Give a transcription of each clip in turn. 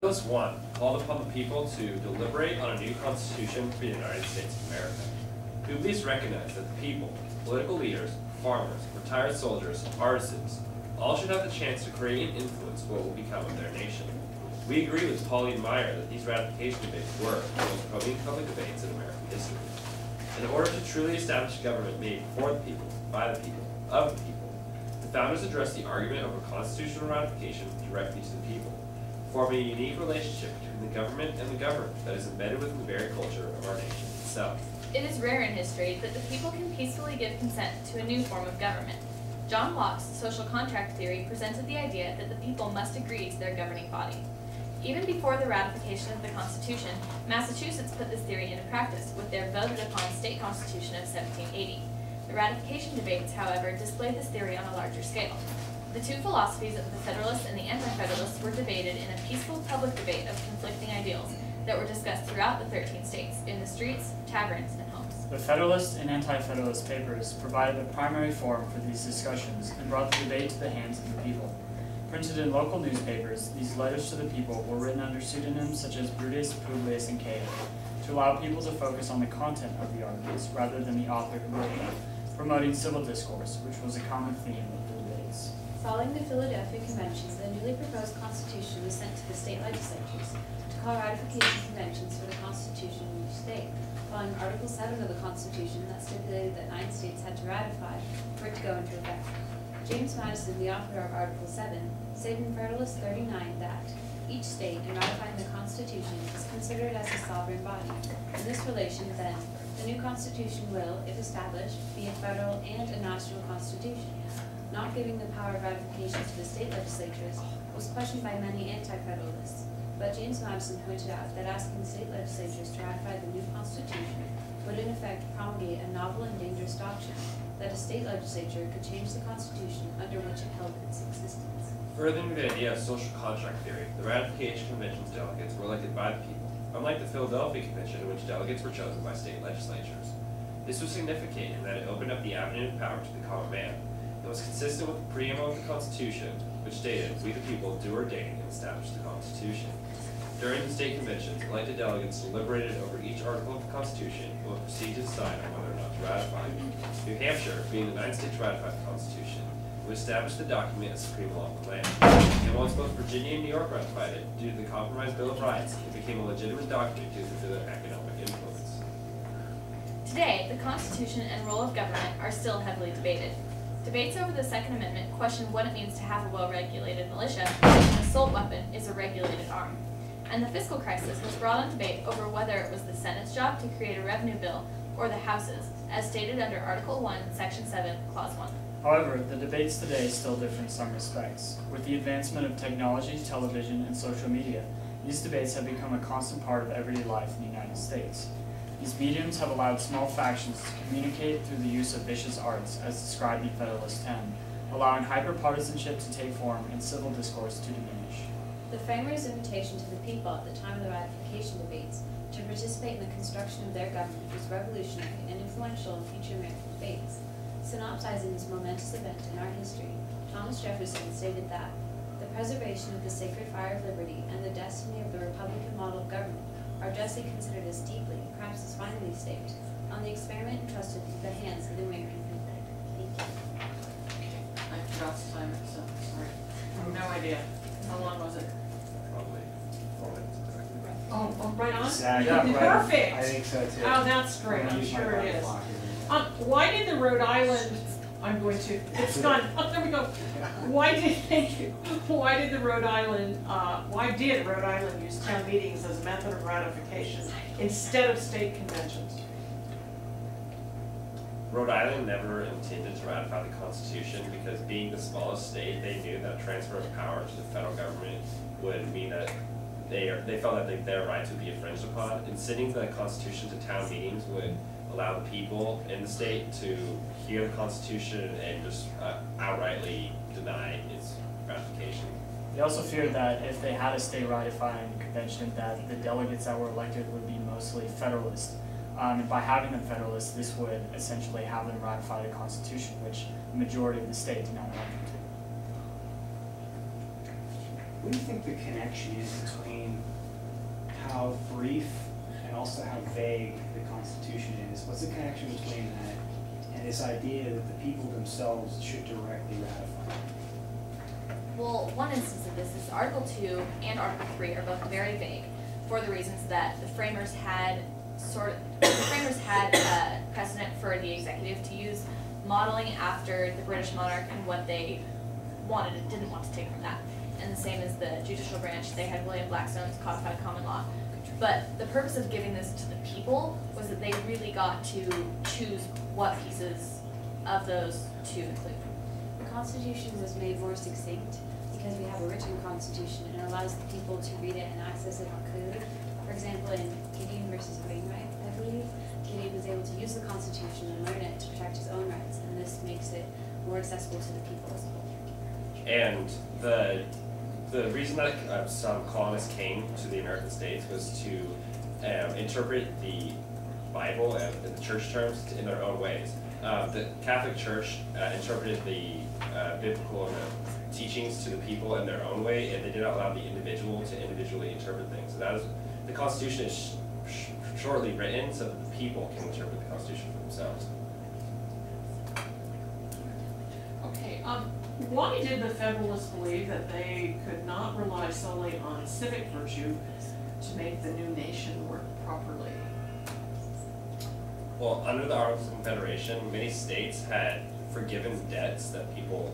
Federalist 1 called upon the people to deliberate on a new constitution for the United States of America. We please recognize that the people, political leaders, farmers, retired soldiers, artisans, all should have the chance to create and influence what will become of their nation. We agree with Pauline Maier that these ratification debates were the most prominent public debates in American history. In order to truly establish a government made for the people, by the people, of the people, the founders addressed the argument over constitutional ratification directly to the people, forming a unique relationship between the government and the governed that is embedded within the very culture of our nation itself. It is rare in history that the people can peacefully give consent to a new form of government. John Locke's social contract theory presented the idea that the people must agree to their governing body. Even before the ratification of the Constitution, Massachusetts put this theory into practice with their voted-upon state constitution of 1780. The ratification debates, however, displayed this theory on a larger scale. The two philosophies of the Federalists and the Anti-Federalists were debated in a peaceful public debate of conflicting ideals that were discussed throughout the 13 states, in the streets, taverns, and homes. The Federalist and Anti-Federalist papers provided the primary forum for these discussions and brought the debate to the hands of the people. Printed in local newspapers, these letters to the people were written under pseudonyms such as Brutus, Publius, and Cato, to allow people to focus on the content of the arguments rather than the author who wrote them, promoting civil discourse, which was a common theme of the debates. Following the Philadelphia Convention, the newly proposed Constitution was sent to the state legislatures to call ratification conventions for the Constitution of each state, following Article 7 of the Constitution that stipulated that 9 states had to ratify for it to go into effect. James Madison, the author of Article 7, stated in Federalist 39 that each state, in ratifying the Constitution, is considered as a sovereign body. In this relation, then, the new Constitution will, if established, be a federal and a national constitution. Not giving the power of ratification to the state legislatures was questioned by many anti-federalists, but James Madison pointed out that asking the state legislatures to ratify the new Constitution would in effect promulgate a novel and dangerous doctrine that a state legislature could change the Constitution under which it held its existence. Furthering the idea of social contract theory, the ratification convention's delegates were elected by the people, unlike the Philadelphia Convention in which delegates were chosen by state legislatures. This was significant in that it opened up the avenue of power to the common man. It was consistent with the preamble of the Constitution, which stated, "We the people do ordain and establish the Constitution." During the state conventions, elected delegates deliberated over each article of the Constitution and would proceed to decide on whether or not to ratify it. New Hampshire, being the 9th state to ratify the Constitution, would establish the document as supreme law of the land. And once both Virginia and New York ratified it, due to the Compromise Bill of Rights, it became a legitimate document due to their economic influence. Today, the Constitution and role of government are still heavily debated. Debates over the Second Amendment question what it means to have a well-regulated militia when an assault weapon is a regulated arm. And the fiscal crisis was brought on debate over whether it was the Senate's job to create a revenue bill or the House's, as stated under Article 1, Section 7, Clause 1. However, the debates today still differ in some respects. With the advancement of technology, television, and social media, these debates have become a constant part of everyday life in the United States. These mediums have allowed small factions to communicate through the use of vicious arts, as described in Federalist 10, allowing hyper-partisanship to take form and civil discourse to diminish. The framers' invitation to the people at the time of the ratification debates to participate in the construction of their government was revolutionary and influential in future American debates. Synopsizing this momentous event in our history, Thomas Jefferson stated that the preservation of the sacred fire of liberty and the destiny of the Republican model of government are justly considered as deeply, perhaps as finally staked, on the experiment entrusted to the hands of the American people. Thank you. I forgot to time it, so sorry. No idea. How long was it? Probably 4 minutes. Oh, right on? Exactly. Yeah, right. Perfect. I think so too. Oh, that's great. I'm sure it is. Why did the Rhode Island, I'm going to, it's gone, oh, there we go. Thank you. Why did Rhode Island use town meetings as a method of ratification instead of state conventions? Rhode Island never intended to ratify the Constitution because, being the smallest state, they knew that transfer of power to the federal government would mean that they felt that their rights would be infringed upon. And sending the Constitution to town meetings would allow the people in the state to hear the Constitution and just outrightly deny its ratification. They also feared that if they had a state ratifying convention, that the delegates that were elected would be mostly Federalist. And by having them Federalist, this would essentially have them ratify the Constitution, which the majority of the state did not want them to. What do you think the connection is between idea that the people themselves should directly ratify? Well, one instance of this is Article 2 and Article 3 are both very vague for the reasons that the framers had precedent for the executive to use modeling after the British monarch and what they wanted and didn't want to take from that. And the same as the judicial branch, they had William Blackstone's codified common law. But the purpose of giving this to the people was that they really got to choose what pieces of those to include. The Constitution was made more succinct because we have a written Constitution and it allows the people to read it and access it on code. For example, in Gideon versus Wainwright, I believe, Gideon was able to use the Constitution and learn it to protect his own rights, and this makes it more accessible to the people as a whole. And the reason that some colonists came to the American states was to interpret the Bible and the church terms in their own ways. The Catholic Church interpreted the biblical teachings to the people in their own way, and they did not allow the individual to individually interpret things. So that is, the Constitution is shortly written so that the people can interpret the Constitution for themselves. Okay, why did the Federalists believe that they could not rely solely on civic virtue to make the new nation work properly? Well, under the Articles of Confederation, many states had forgiven debts that people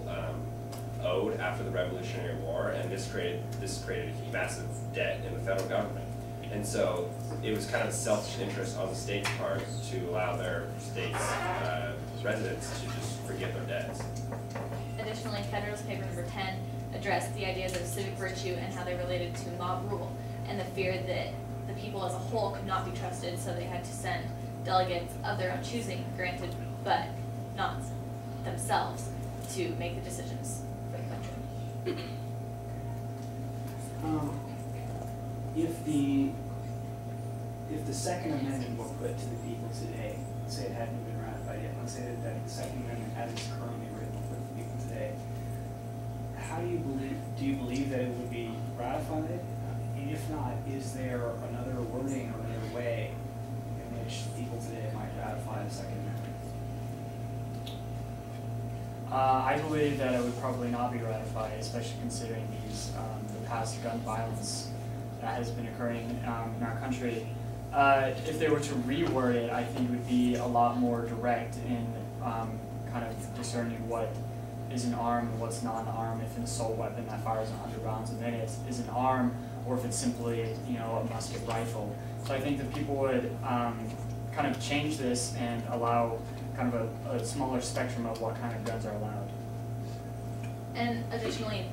owed after the Revolutionary War, and this created a massive debt in the federal government. And so it was kind of a selfish interest on the state's part to allow their state's residents to just forgive their debts. Additionally, Federalist Paper number 10 addressed the ideas of civic virtue and how they related to mob rule, and the fear that the people as a whole could not be trusted, so they had to send delegates of their own choosing, granted, but not themselves, to make the decisions for the country. If the Second Amendment were put to the people today, let's say it hadn't been ratified yet, let's say that the Second Amendment as it's currently written were put to the people today, how do you believe that it would be ratified? And if not, is there another wording or another way in which people today might ratify the Second Amendment? I believe that it would probably not be ratified, especially considering the past gun violence that has been occurring in our country. If they were to reword it, I think it would be a lot more direct in kind of discerning what is an arm and what's not an arm. If an assault weapon that fires 100 rounds a minute is an arm, or if it's simply a musket rifle. So I think that people would kind of change this and allow kind of a smaller spectrum of what kind of guns are allowed. And additionally,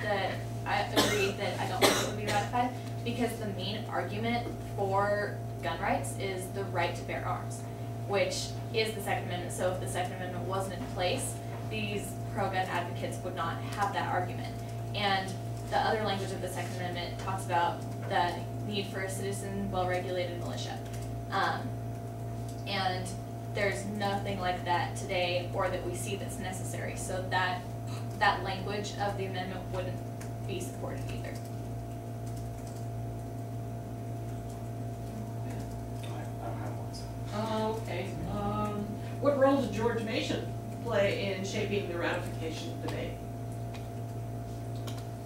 I agree that I don't think it would be ratified because the main argument for gun rights is the right to bear arms, which is the Second Amendment. So if the Second Amendment wasn't in place, these pro-gun advocates would not have that argument. And the other language of the Second Amendment talks about the need for a citizen, well-regulated militia. And there's nothing like that today or that we see that's necessary. So that language of the amendment wouldn't be supported either. I don't have one. Okay, what role did George Mason play in shaping the ratification debate?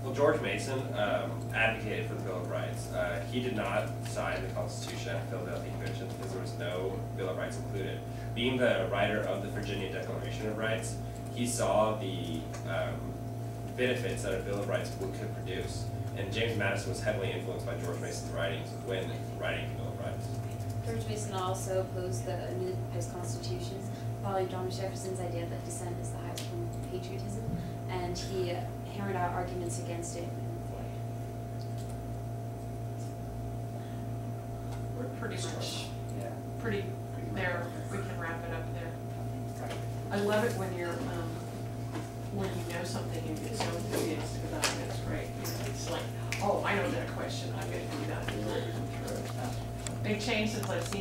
Well, George Mason advocated for the Bill of Rights. He did not sign the Constitution at the Philadelphia Convention because there was no Bill of Rights included. Being the writer of the Virginia Declaration of Rights, he saw the benefits that a Bill of Rights could produce. And James Madison was heavily influenced by George Mason's writings when writing the Bill of Rights. George Mason also opposed the new post-Constitution, following Thomas Jefferson's idea that dissent is the highest form of patriotism, and he hammered out arguments against it. We're pretty much, Yeah. pretty there, we can wrap it up there. I love it when you're, when you know something and get so enthusiastic about it, it's great. It's like, oh, I know that question, I'm gonna do that. Big change since I've seen